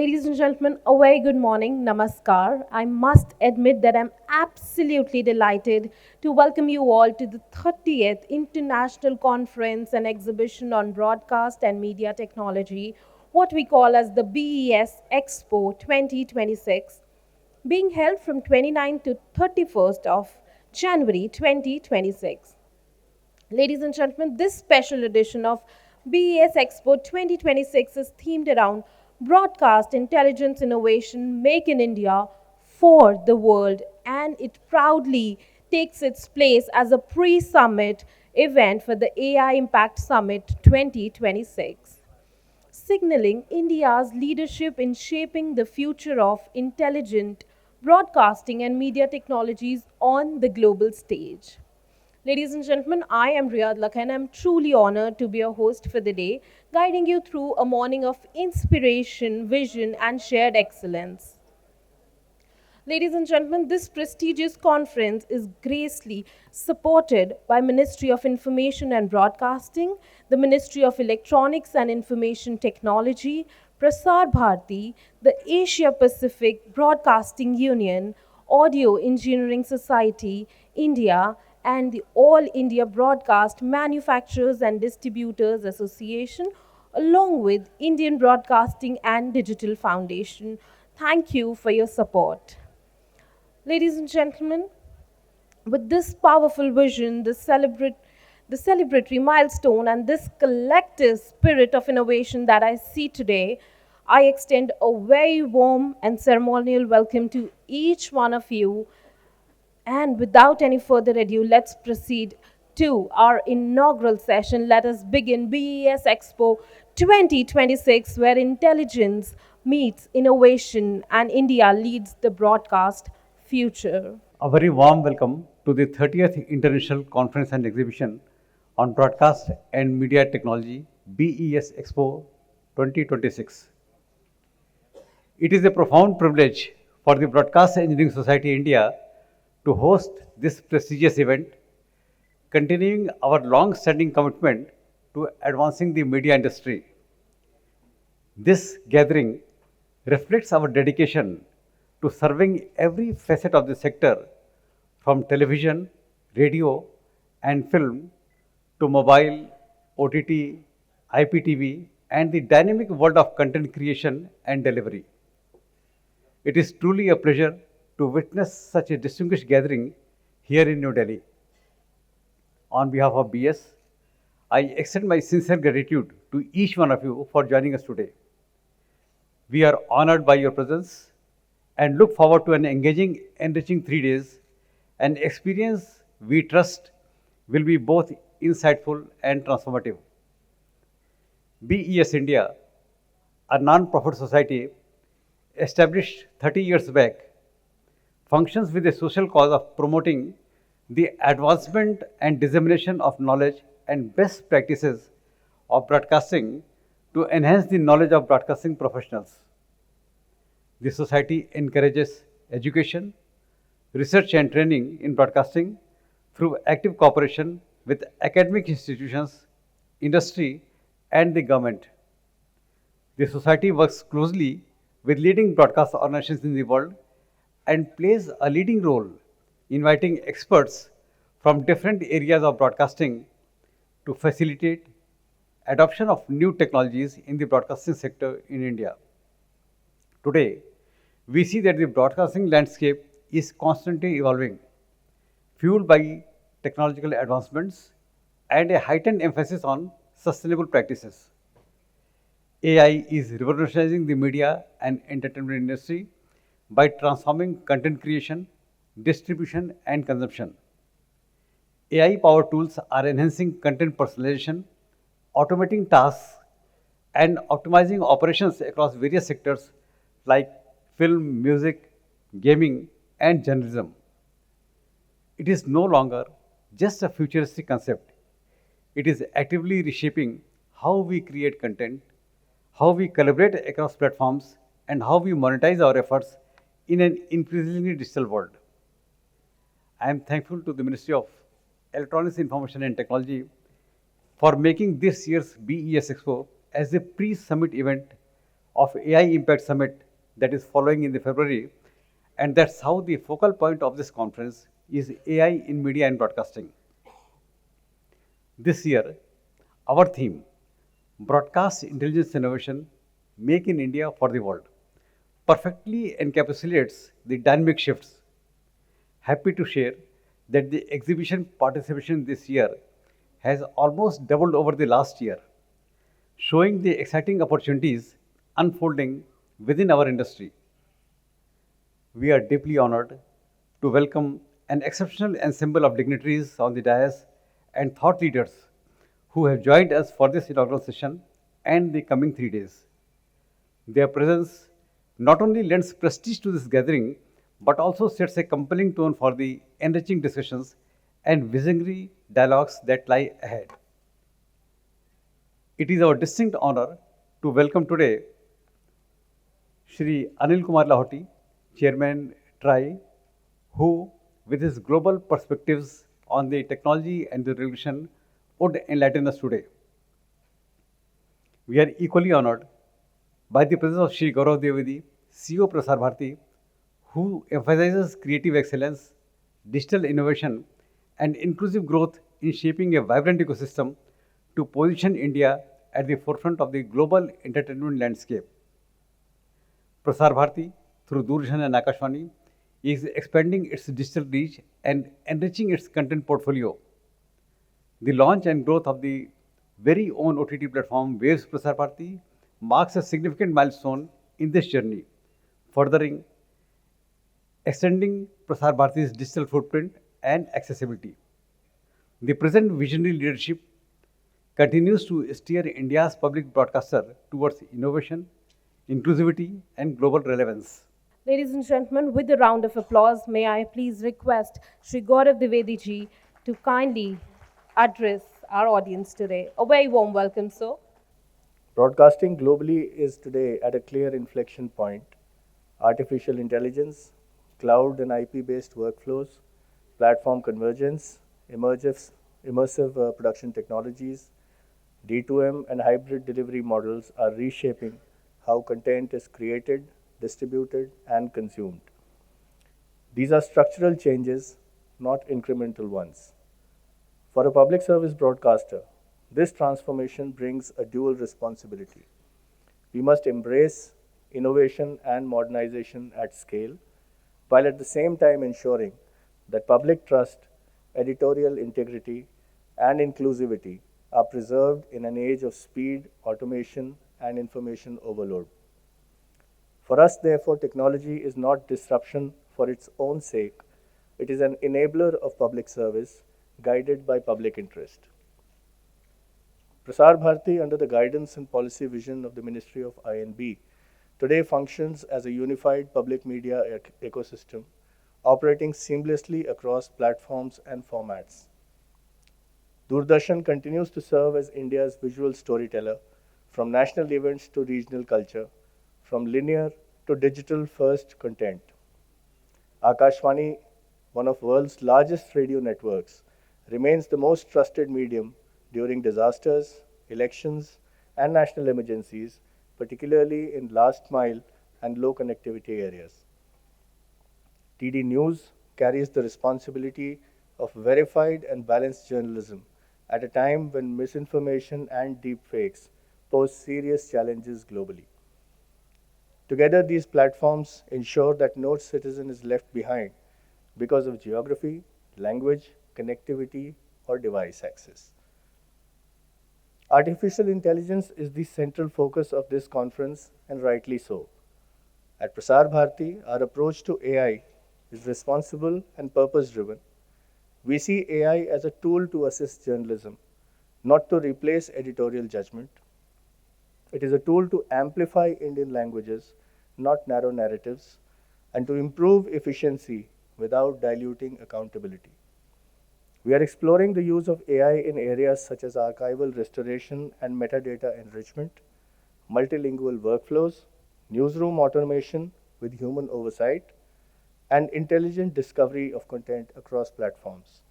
Ladies and gentlemen, a very good morning. Namaskar. I must admit that I'm absolutely delighted to welcome you all to the 30th International Conference and Exhibition on Broadcast and Media Technology, what we call as the BES Expo 2026, being held from 29th to 31st of January 2026. Ladies and gentlemen, this special edition of BES Expo 2026 is themed around broadcast intelligence innovation make in India for the world, and it proudly takes its place as a pre summit event for the AI Impact Summit 2026, signaling India's leadership in shaping the future of intelligent broadcasting and media technologies on the global stage. Ladies and gentlemen, I am Riyad Lakh and I'm truly honored to be your host for the day, guiding you through a morning of inspiration, vision, and shared excellence. Ladies and gentlemen, this prestigious conference is gracefully supported by Ministry of Information and Broadcasting, the Ministry of Electronics and Information Technology, Prasar Bharati, the Asia Pacific Broadcasting Union, Audio Engineering Society, India, and the All India Broadcast Manufacturers and Distributors Association, along with Indian Broadcasting and Digital Foundation. Thank you for your support. Ladies and gentlemen, with this powerful vision, the celebratory milestone, and this collective spirit of innovation that I see today, I extend a very warm and ceremonial welcome to each one of you. And without any further ado, let's proceed to our inaugural session. Let us begin BES Expo 2026, where intelligence meets innovation and India leads the broadcast future. A very warm welcome to the 30th International Conference and Exhibition on Broadcast and Media Technology, BES Expo 2026. It is a profound privilege for the Broadcast Engineering Society India to host this prestigious event, continuing our long-standing commitment to advancing the media industry. This gathering reflects our dedication to serving every facet of the sector, from television, radio, and film to mobile, OTT, IPTV, and the dynamic world of content creation and delivery. It is truly a pleasure to witness such a distinguished gathering here in New Delhi. On behalf of BS, I extend my sincere gratitude to each one of you for joining us today. We are honored by your presence and look forward to an engaging, enriching 3 days, an experience we trust will be both insightful and transformative. BES India, a non-profit society established 30 years back, functions with a social cause of promoting the advancement and dissemination of knowledge and best practices of broadcasting to enhance the knowledge of broadcasting professionals. The society encourages education, research and training in broadcasting through active cooperation with academic institutions, industry, and the government. The society works closely with leading broadcast organizations in the world and plays a leading role inviting experts from different areas of broadcasting to facilitate adoption of new technologies in the broadcasting sector in India. Today, we see that the broadcasting landscape is constantly evolving, fueled by technological advancements and a heightened emphasis on sustainable practices. AI is revolutionizing the media and entertainment industry by transforming content creation, distribution, and consumption. AI powered tools are enhancing content personalization, automating tasks, and optimizing operations across various sectors like film, music, gaming, and journalism. It is no longer just a futuristic concept. It is actively reshaping how we create content, how we collaborate across platforms, and how we monetize our efforts in an increasingly digital world. I am thankful to the Ministry of Electronics, Information and Technology for making this year's BES Expo as a pre-summit event of AI Impact Summit that is following in the February, and that's how the focal point of this conference is AI in media and broadcasting. This year, our theme, Broadcast Intelligence Innovation, Make in India for the World, perfectly encapsulates the dynamic shifts. Happy to share that the exhibition participation this year has almost doubled over the last year, showing the exciting opportunities unfolding within our industry. We are deeply honored to welcome an exceptional ensemble of dignitaries on the dais and thought leaders who have joined us for this inaugural session and the coming 3 days. Their presence not only lends prestige to this gathering, but also sets a compelling tone for the enriching discussions and visionary dialogues that lie ahead. It is our distinct honor to welcome today Shri Anil Kumar Lahoti, Chairman TRI, who, with his global perspectives on the technology and the revolution, would enlighten us today. We are equally honored by the presence of Shri Gaurav Devedi, CEO Prasar Bharati, who emphasizes creative excellence, digital innovation, and inclusive growth in shaping a vibrant ecosystem to position India at the forefront of the global entertainment landscape. Prasar Bharati, through Doordarshan and Akashvani, is expanding its digital reach and enriching its content portfolio. The launch and growth of the very own OTT platform Waves Prasar Bharati marks a significant milestone in this journey, furthering extending Prasar Bharati's digital footprint and accessibility. The present visionary leadership continues to steer India's public broadcaster towards innovation, inclusivity, and global relevance. Ladies and gentlemen, with a round of applause, may I please request Sri Gaurav Dwivedi ji to kindly address our audience today. A very warm welcome, sir. Broadcasting globally is today at a clear inflection point. Artificial intelligence, cloud and IP based workflows, platform convergence, immersive production technologies, D2M, and hybrid delivery models are reshaping how content is created, distributed, and consumed. These are structural changes, not incremental ones. For a public service broadcaster, this transformation brings a dual responsibility. We must embrace innovation and modernization at scale, while at the same time ensuring that public trust, editorial integrity, and inclusivity are preserved in an age of speed, automation, and information overload. For us, therefore, technology is not disruption for its own sake, it is an enabler of public service guided by public interest. Prasar Bharati, under the guidance and policy vision of the Ministry of INB, today functions as a unified public media ecosystem, operating seamlessly across platforms and formats. Doordarshan continues to serve as India's visual storyteller, from national events to regional culture, from linear to digital first content. Akashvani, one of the world's largest radio networks, remains the most trusted medium during disasters, elections, and national emergencies, particularly in last mile and low connectivity areas. TD News carries the responsibility of verified and balanced journalism at a time when misinformation and deepfakes pose serious challenges globally. Together, these platforms ensure that no citizen is left behind because of geography, language, connectivity, or device access. Artificial intelligence is the central focus of this conference, and rightly so. At Prasar Bharati, our approach to AI is responsible and purpose driven. We see AI as a tool to assist journalism, not to replace editorial judgment. It is a tool to amplify Indian languages, not narrow narratives, and to improve efficiency without diluting accountability. We are exploring the use of AI in areas such as archival restoration and metadata enrichment, multilingual workflows, newsroom automation with human oversight, and intelligent discovery of content across platforms.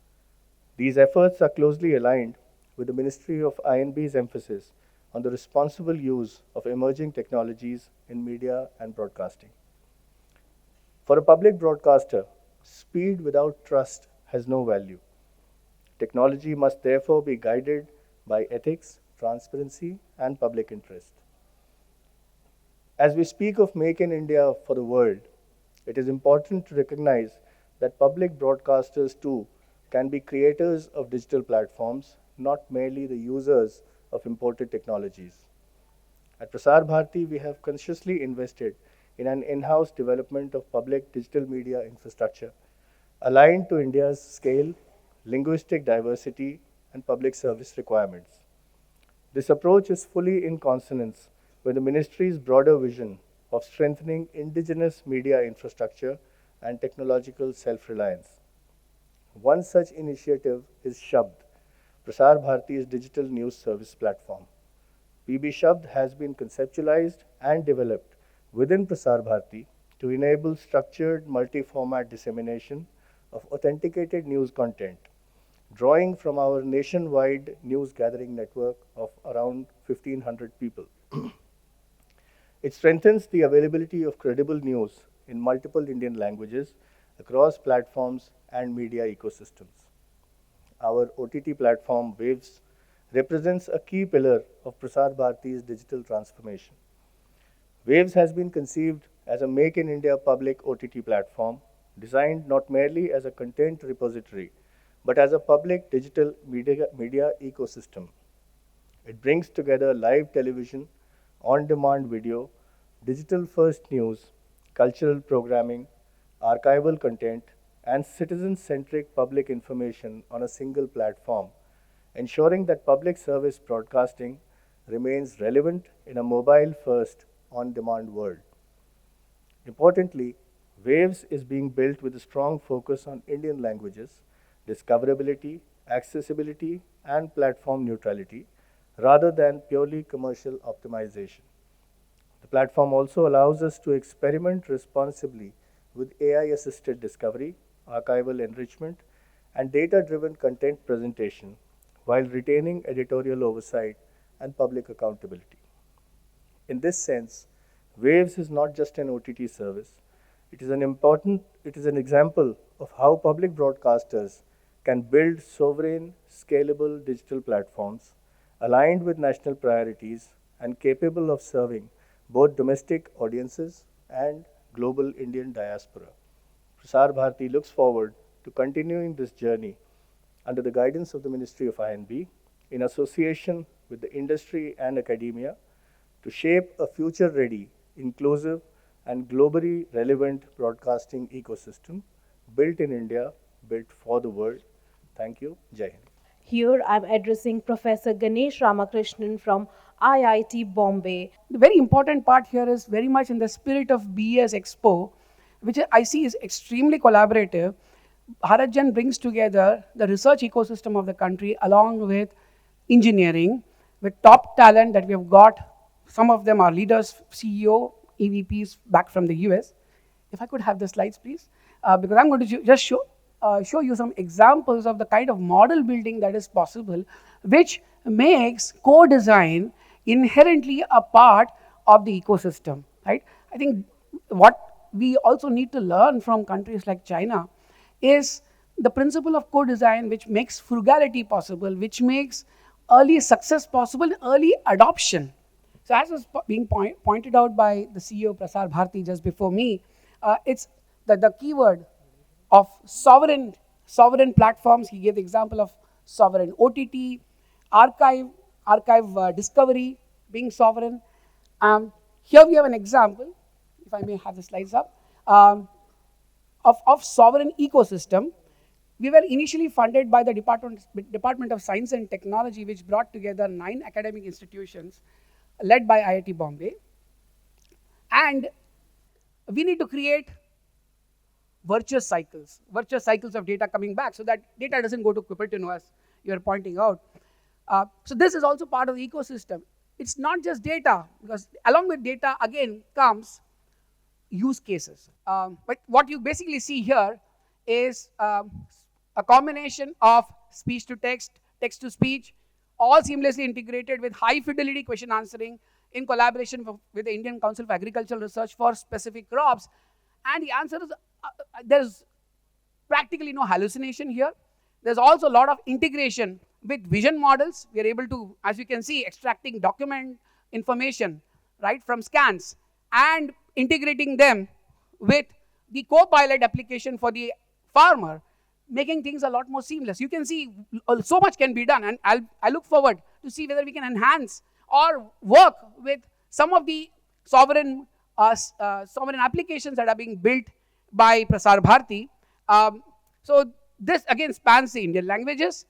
These efforts are closely aligned with the Ministry of INB's emphasis on the responsible use of emerging technologies in media and broadcasting. For a public broadcaster, speed without trust has no value. Technology must therefore be guided by ethics, transparency, and public interest. As we speak of Make in India for the world, it is important to recognize that public broadcasters too can be creators of digital platforms, not merely the users of imported technologies. At Prasar Bharati, we have consciously invested in an in-house development of public digital media infrastructure aligned to India's scale, linguistic diversity, and public service requirements. This approach is fully in consonance with the ministry's broader vision of strengthening indigenous media infrastructure and technological self-reliance. One such initiative is Shabd, Prasar Bharati's digital news service platform. PB Shabd has been conceptualized and developed within Prasar Bharati to enable structured multi-format dissemination of authenticated news content, drawing from our nationwide news gathering network of around 1,500 people. It strengthens the availability of credible news in multiple Indian languages across platforms and media ecosystems. Our OTT platform, Waves, represents a key pillar of Prasar Bharati's digital transformation. Waves has been conceived as a Make in India public OTT platform designed not merely as a content repository, but as a public digital media ecosystem. It brings together live television, on-demand video, digital-first news, cultural programming, archival content, and citizen-centric public information on a single platform, ensuring that public service broadcasting remains relevant in a mobile-first, on-demand world. Importantly, Waves is being built with a strong focus on Indian languages, discoverability, accessibility, and platform neutrality, rather than purely commercial optimization. The platform also allows us to experiment responsibly with AI-assisted discovery, archival enrichment, and data-driven content presentation while retaining editorial oversight and public accountability. In this sense, Waves is not just an OTT service. It is an example of how public broadcasters can build sovereign, scalable digital platforms aligned with national priorities and capable of serving both domestic audiences and global Indian diaspora. Prasar Bharati looks forward to continuing this journey under the guidance of the Ministry of I&B in association with the industry and academia to shape a future-ready, inclusive, and globally relevant broadcasting ecosystem built in India, built for the world. Thank you. Jai Hind. Here I'm addressing Professor Ganesh Ramakrishnan from IIT Bombay. The very important part here is very much in the spirit of BES Expo, which I see is extremely collaborative. Bharatjan brings together the research ecosystem of the country along with engineering, with top talent that we have got. Some of them are leaders, CEO, EVPs back from the US. If I could have the slides, please, because I'm going to just show you some examples of the kind of model building that is possible, which makes co-design inherently a part of the ecosystem, right? I think what we also need to learn from countries like China is the principle of co-design, which makes frugality possible, which makes early success possible, early adoption. So as was being pointed out by the CEO of Prasar Bharati just before me, it's the keyword of sovereign platforms. He gave the example of sovereign OTT, archive discovery being sovereign. Here we have an example, if I may have the slides up, of sovereign ecosystem. We were initially funded by the Department of Science and Technology, which brought together 9 academic institutions led by IIT Bombay. And we need to create virtuous cycles of data coming back so that data doesn't go to Cupertino, as you're pointing out. So this is also part of the ecosystem. It's not just data, because along with data, again, comes use cases. But what you basically see here is a combination of speech to text, text to speech, all seamlessly integrated with high fidelity question answering in collaboration with the Indian Council for Agricultural Research for specific crops. And the answer is there's practically no hallucination here. There's also a lot of integration with vision models. We are able to, as you can see, extracting document information, right, from scans and integrating them with the co-pilot application for the farmer, making things a lot more seamless. You can see so much can be done, and I look forward to see whether we can enhance or work with some of the sovereign applications that are being built by Prasar Bharati. So this again spans the Indian languages.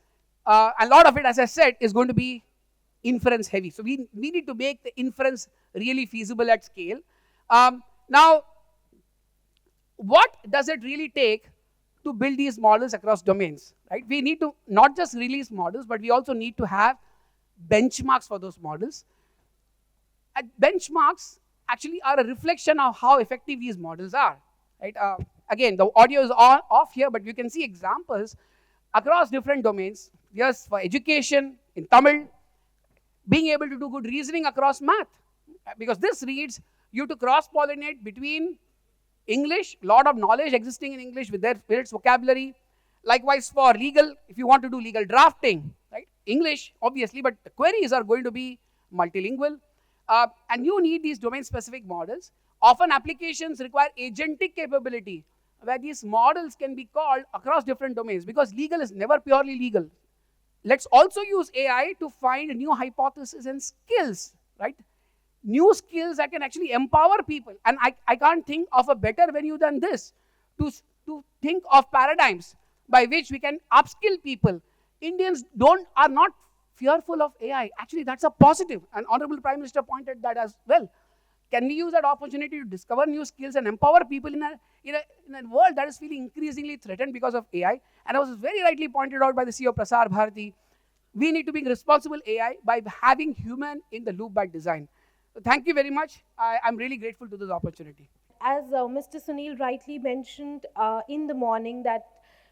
A lot of it, as I said, is going to be inference heavy. So we need to make the inference really feasible at scale. Now, what does it really take to build these models across domains, right? We need to not just release models, but we also need to have benchmarks for those models. And benchmarks actually are a reflection of how effective these models are, right? Again, the audio is off here, but you can see examples across different domains. Yes, for education, in Tamil, being able to do good reasoning across math, because this reads you to cross-pollinate between English, lot of knowledge existing in English with its vocabulary. Likewise for legal, if you want to do legal drafting, right? English, obviously, but the queries are going to be multilingual. And you need these domain-specific models. Often applications require agentic capability, where these models can be called across different domains, because legal is never purely legal. Let's also use AI to find new hypotheses and skills, right? New skills that can actually empower people. And I can't think of a better venue than this to think of paradigms by which we can upskill people. Indians are not fearful of AI. Actually, that's a positive. And Honorable Prime Minister pointed that as well. Can we use that opportunity to discover new skills and empower people in a world that is feeling increasingly threatened because of AI? And as was very rightly pointed out by the CEO of Prasar Bharati, we need to bring responsible AI by having human in the loop by design. So thank you very much. I'm really grateful to this opportunity. As Mr. Sunil rightly mentioned in the morning, that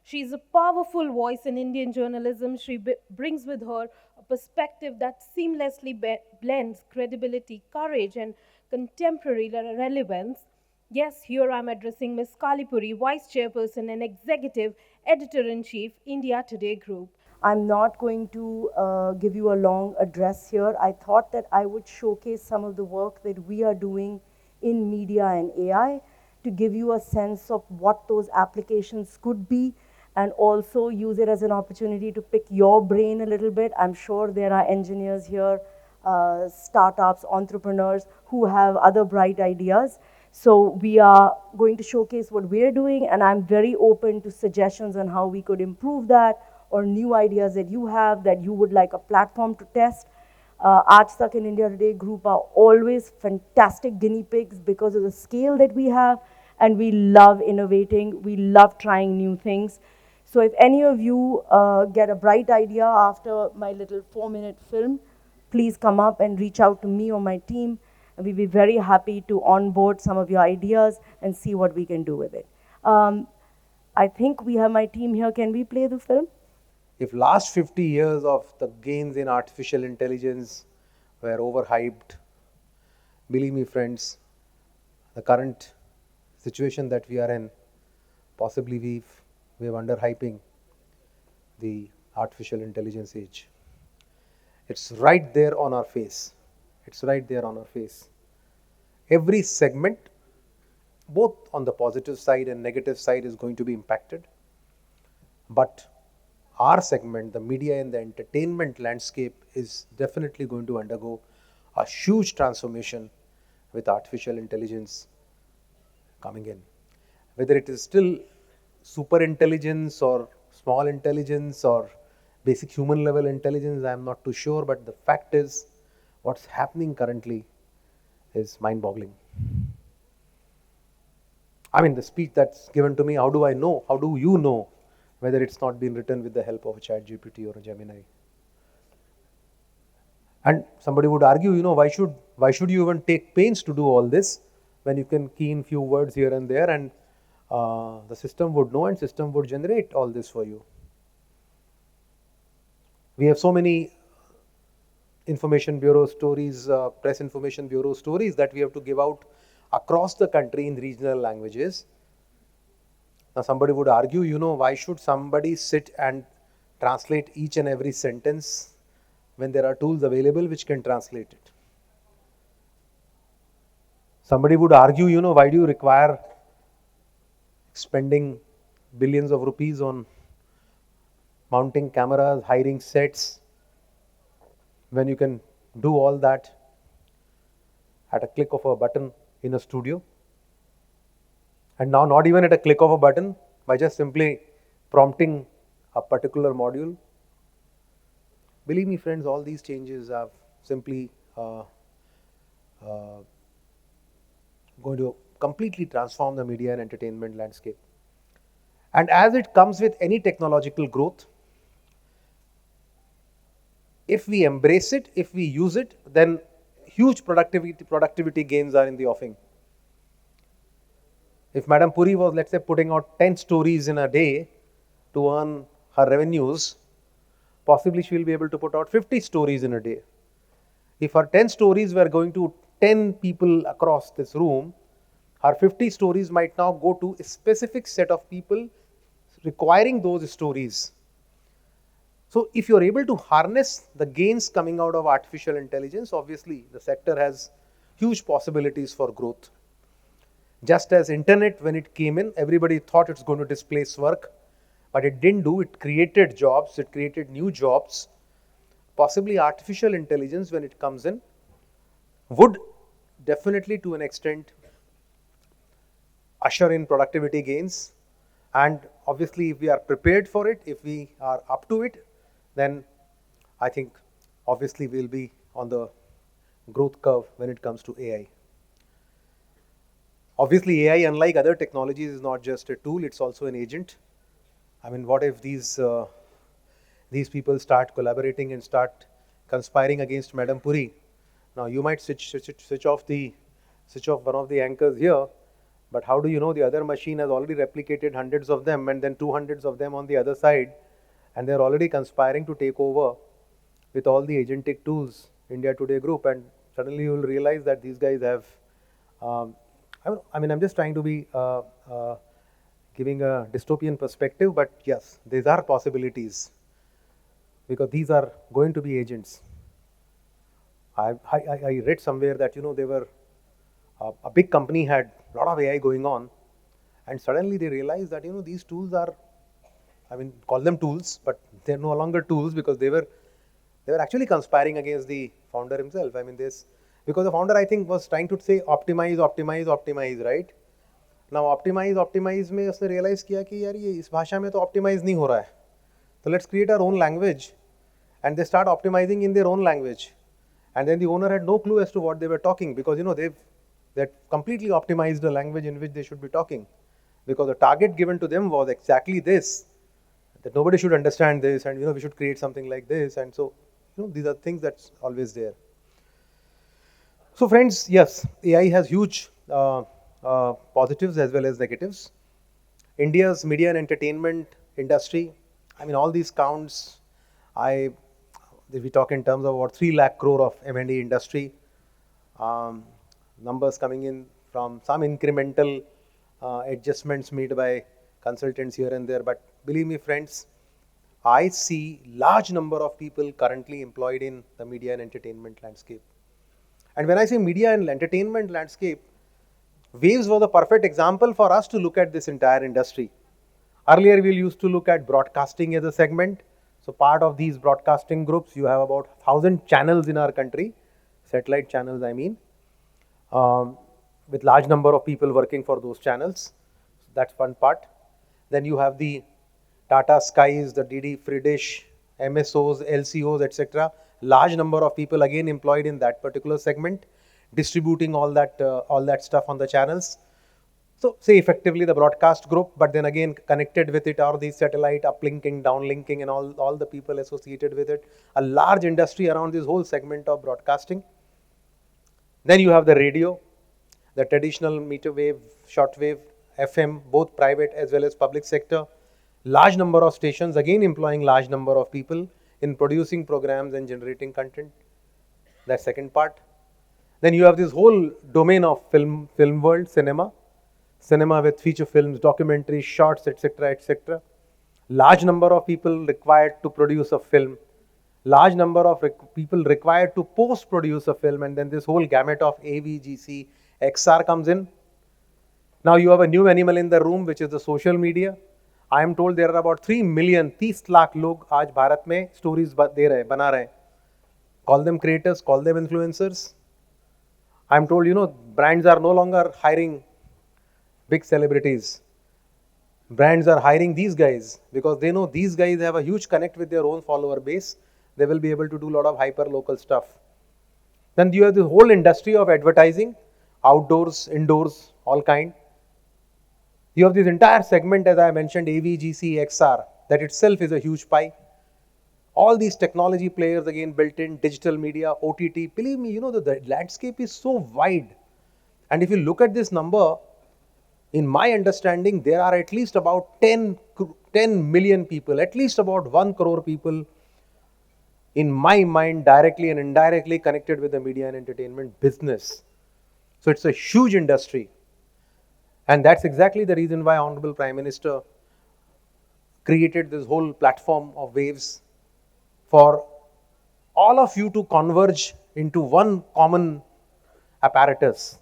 she's a powerful voice in Indian journalism. She brings with her a perspective that seamlessly blends credibility, courage, and contemporary relevance. Yes, here I'm addressing Ms. Kalipuri, Vice Chairperson and Executive Editor-in-Chief, India Today Group. I'm not going to give you a long address here. I thought that I would showcase some of the work that we are doing in media and AI to give you a sense of what those applications could be, and also use it as an opportunity to pick your brain a little bit. I'm sure there are engineers here, startups, entrepreneurs who have other bright ideas. So we are going to showcase what we're doing, and I'm very open to suggestions on how we could improve that, or new ideas that you have that you would like a platform to test. Aaj Tak in India Today Group are always fantastic guinea pigs because of the scale that we have, and we love innovating, we love trying new things. So if any of you get a bright idea after my little 4-minute film, please come up and reach out to me or my team, and we'll be very happy to onboard some of your ideas and see what we can do with it. I think we have my team here. Can we play the film? If last 50 years of the gains in artificial intelligence were overhyped, believe me friends, the current situation that we are in, possibly we're underhyping the artificial intelligence age. It's right there on our face. It's right there on our face. Every segment, both on the positive side and negative side, is going to be impacted. But our segment, the media and the entertainment landscape, is definitely going to undergo a huge transformation with artificial intelligence coming in. Whether it is still super intelligence or small intelligence or basic human level intelligence, I am not too sure, but the fact is what's happening currently is mind-boggling. I mean, the speech that's given to me, how do I know? How do you know whether it's not been written with the help of a ChatGPT or a Gemini? And somebody would argue, why should you even take pains to do all this when you can key in few words here and there, and the system would know and system would generate all this for you. We have so many information bureau stories, press information bureau stories that we have to give out across the country in regional languages. Now, somebody would argue, why should somebody sit and translate each and every sentence when there are tools available which can translate it? Somebody would argue, why do you require spending billions of rupees on mounting cameras, hiring sets, when you can do all that at a click of a button in a studio? And now, not even at a click of a button, by just simply prompting a particular module. Believe me, friends, all these changes have simply going to completely transform the media and entertainment landscape. And as it comes with any technological growth, if we embrace it, if we use it, then huge productivity gains are in the offing. If Madam Puri was, let's say, putting out 10 stories in a day to earn her revenues, possibly she will be able to put out 50 stories in a day. If her 10 stories were going to 10 people across this room, her 50 stories might now go to a specific set of people requiring those stories. So if you're able to harness the gains coming out of artificial intelligence, obviously the sector has huge possibilities for growth. Just as internet, when it came in, everybody thought it's going to displace work, but it didn't do. It created jobs, it created new jobs. Possibly artificial intelligence, when it comes in, would definitely to an extent usher in productivity gains. And obviously, if we are prepared for it, if we are up to it, then I think obviously we'll be on the growth curve when it comes to AI. Obviously, AI, unlike other technologies, is not just a tool, it's also an agent. I mean, what if these people start collaborating and start conspiring against Madam Puri? Now, you might switch off one of the anchors here, but how do you know the other machine has already replicated hundreds of them and then 200s of them on the other side, and they're already conspiring to take over with all the agentic tools, India Today group, and suddenly you will realize that these guys have, I'm just trying to be giving a dystopian perspective, but yes, these are possibilities because these are going to be agents. I read somewhere that, they were, a big company had a lot of AI going on, and suddenly they realized that, these tools are, call them tools, but they're no longer tools because they were actually conspiring against the founder himself. Because the founder, I think, was trying to say optimize, right? Now optimize में उसने realize किया कि यार ये इस भाषा में तो optimize नहीं हो रहा है, so let's create our own language, and they start optimizing in their own language, and then the owner had no clue as to what they were talking because they've completely optimized the language in which they should be talking, because the target given to them was exactly this, that nobody should understand this, and we should create something like this, and so these are things that's always there. So friends, yes, AI has huge positives as well as negatives. India's media and entertainment industry, all these counts, if we talk in terms of about 3 lakh crore of M&E industry, numbers coming in from some incremental adjustments made by consultants here and there. But believe me, friends, I see large number of people currently employed in the media and entertainment landscape. And when I say media and entertainment landscape, Waves was the perfect example for us to look at this entire industry. Earlier, we used to look at broadcasting as a segment. So part of these broadcasting groups, you have about 1,000 channels in our country, satellite channels, with large number of people working for those channels. So that's one part. Then you have the Tata Skies, the DD Free Dish, MSOs, LCOs, etc. Large number of people again employed in that particular segment, distributing all that stuff on the channels. So say effectively the broadcast group, but then again connected with it are the satellite uplinking, downlinking, and all the people associated with it. A large industry around this whole segment of broadcasting. Then you have the radio, the traditional meter wave, shortwave, FM, both private as well as public sector. Large number of stations, again employing large number of people in producing programs and generating content. That second part. Then you have this whole domain of film world, cinema with feature films, documentaries, shorts, etc., etc. Large number of people required to produce a film, large number of people required to post produce a film, and then this whole gamut of AVGC, XR comes in. Now you have a new animal in the room, which is the social media. I am told there are about 3 million, 30 lakh log आज भारत में stories दे रहे हैं, बना रहे हैं. Call them creators, call them influencers. I am told, brands are no longer hiring big celebrities. Brands are hiring these guys because they know these guys have a huge connect with their own follower base. They will be able to do a lot of hyper local stuff. Then you have the whole industry of advertising, outdoors, indoors, all kind. You have this entire segment, as I mentioned, AVGC, XR, that itself is a huge pie. All these technology players again built in, digital media, OTT. Believe me, the landscape is so wide. And if you look at this number, in my understanding, there are at least about 10 million people, at least about 1 crore people, in my mind, directly and indirectly connected with the media and entertainment business. So it's a huge industry. And that's exactly the reason why Honorable Prime Minister created this whole platform of waves for all of you to converge into one common apparatus,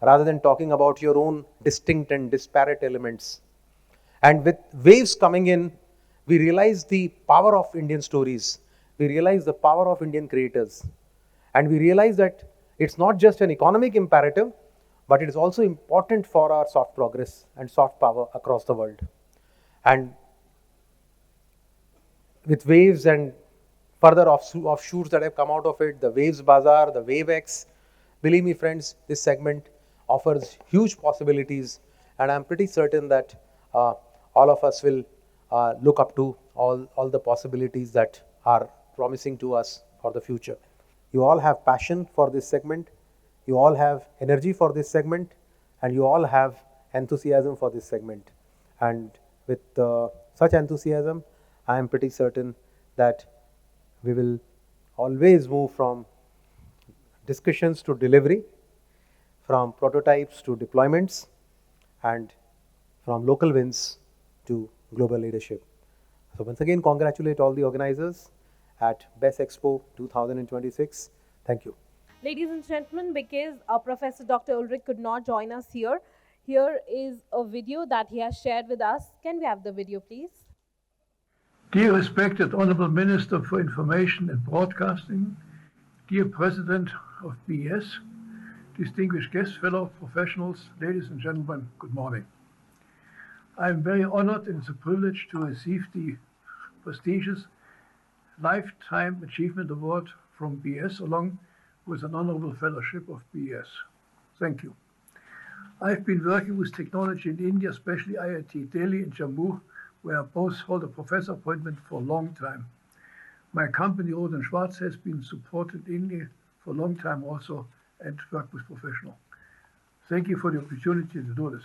rather than talking about your own distinct and disparate elements. And with waves coming in, we realize the power of Indian stories. We realize the power of Indian creators. And we realize that it's not just an economic imperative, but it is also important for our soft progress and soft power across the world. And with waves and further offshoots that have come out of it, the Waves Bazaar, the WaveX, believe me friends, this segment offers huge possibilities, and I'm pretty certain that all of us will look up to all the possibilities that are promising to us for the future. You all have passion for this segment, you all have energy for this segment, and you all have enthusiasm for this segment. And with such enthusiasm, I am pretty certain that we will always move from discussions to delivery, from prototypes to deployments, and from local wins to global leadership. So once again, congratulate all the organizers at BES Expo 2026. Thank you. Ladies and gentlemen, because our Professor Dr. Ulrich could not join us here, here is a video that he has shared with us. Can we have the video, please? Dear respected Honorable Minister for Information and Broadcasting, dear President of BES, distinguished guests, fellow professionals, ladies and gentlemen, good morning. I am very honored and it's a privilege to receive the prestigious Lifetime Achievement Award from BES along with an honorable fellowship of BES. Thank you. I've been working with technology in India, especially IIT Delhi and Jammu, where I both hold a professor appointment for a long time. My company, Roth & Schwarz, has been supported in India for a long time also and work with professionals. Thank you for the opportunity to do this.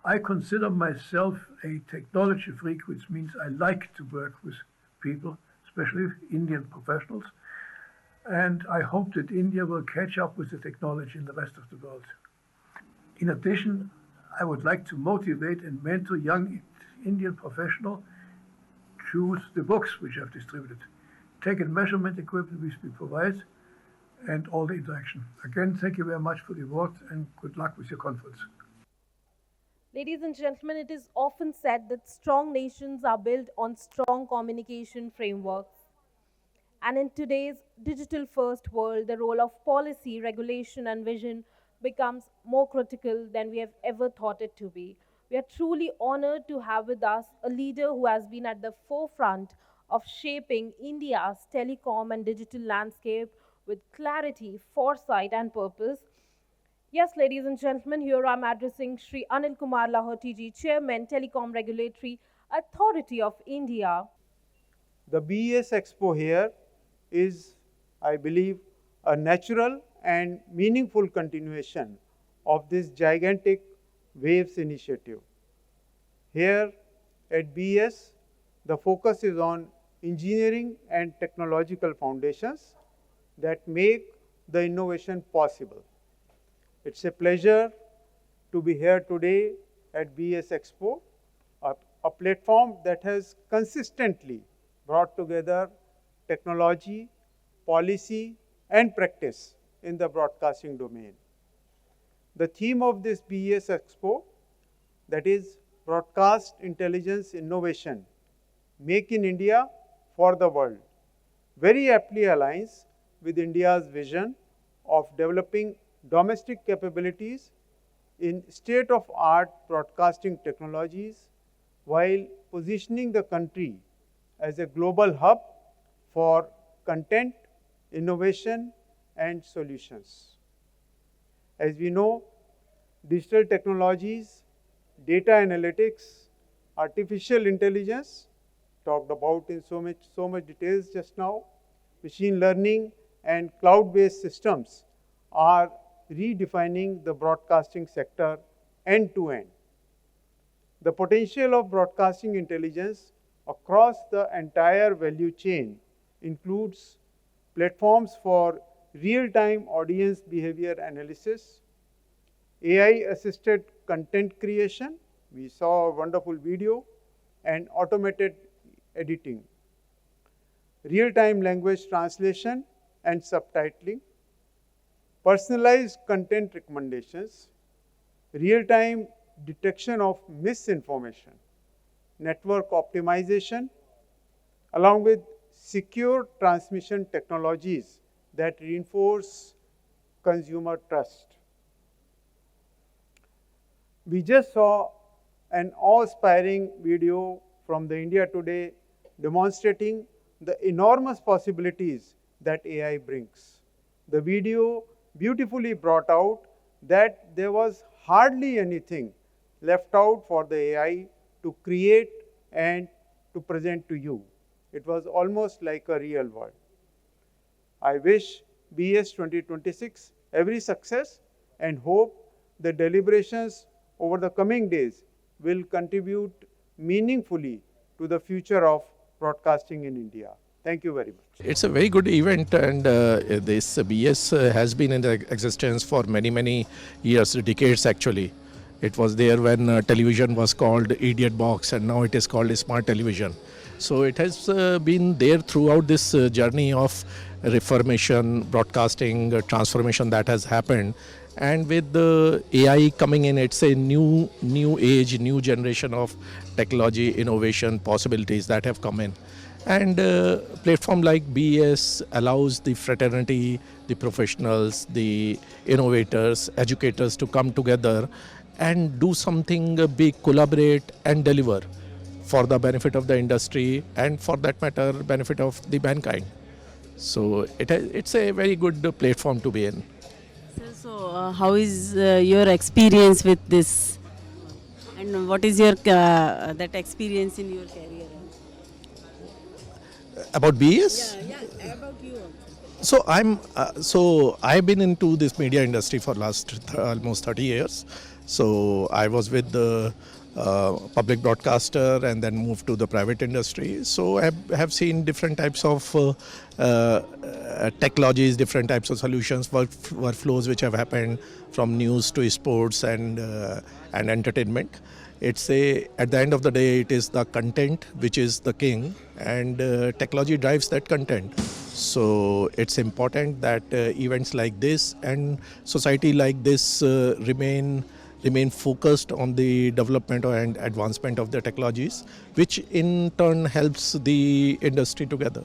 I consider myself a technology freak, which means I like to work with people, especially Indian professionals, and I hope that India will catch up with the technology in the rest of the world. In addition, I would like to motivate and mentor young Indian professionals. Choose the books which I've distributed, take and measurement equipment which we provide, and all the interaction. Again, thank you very much for the award and good luck with your conference. Ladies and gentlemen, it is often said that strong nations are built on strong communication frameworks. And in today's digital first world, the role of policy, regulation, and vision becomes more critical than we have ever thought it to be. We are truly honored to have with us a leader who has been at the forefront of shaping India's telecom and digital landscape with clarity, foresight, and purpose. Yes, ladies and gentlemen, here I'm addressing Sri Anil Kumar Lahoti ji, Chairman, Telecom Regulatory Authority of India. The BES Expo here is, I believe, a natural and meaningful continuation of this gigantic WAVES initiative. Here at BES, the focus is on engineering and technological foundations, that make the innovation possible. It's a pleasure to be here today at BES Expo, a platform that has consistently brought together technology, policy, and practice in the broadcasting domain. The theme of this BES Expo, that is Broadcast Intelligence Innovation, Make in India for the World, very aptly aligns with India's vision of developing domestic capabilities in state-of-art broadcasting technologies while positioning the country as a global hub for content, innovation, and solutions. As we know, digital technologies, data analytics, artificial intelligence, talked about in so much details just now, machine learning and cloud-based systems are redefining the broadcasting sector end to end. The potential of broadcasting intelligence across the entire value chain includes platforms for real-time audience behavior analysis, AI-assisted content creation, we saw a wonderful video, and automated editing, real-time language translation and subtitling, personalized content recommendations, real-time detection of misinformation, network optimization, along with secure transmission technologies that reinforce consumer trust. We just saw an awe-inspiring video from the India Today demonstrating the enormous possibilities that AI brings. The video beautifully brought out that there was hardly anything left out for the AI to create and to present to you. It was almost like a real world. I wish BES 2026 every success and hope the deliberations over the coming days will contribute meaningfully to the future of broadcasting in India. Thank you very much. It's a very good event, and this BES has been in existence for many years, decades actually. It was there when television was called idiot box, and now it is called smart television. So it has been there throughout this journey of reformation, broadcasting, transformation that has happened. And with the AI coming in, it's a new age, new generation of technology, innovation, possibilities that have come in. And platform like BES allows the fraternity, the professionals, the innovators, educators to come together and do something big, collaborate and deliver for the benefit of the industry and, for that matter, benefit of the mankind. So it's a very good platform to be in. So how is your experience with this, and what is your that experience in your career? About BES? Yeah, about you. So I've been into this media industry for last almost 30 years. So I was with the public broadcaster and then moved to the private industry. So I have seen different types of technologies, different types of solutions, workflows which have happened from news to sports and entertainment. At the end of the day, it is the content which is the king, and technology drives that content. So it's important that events like this and society like this remain focused on the development and advancement of the technologies, which in turn helps the industry together.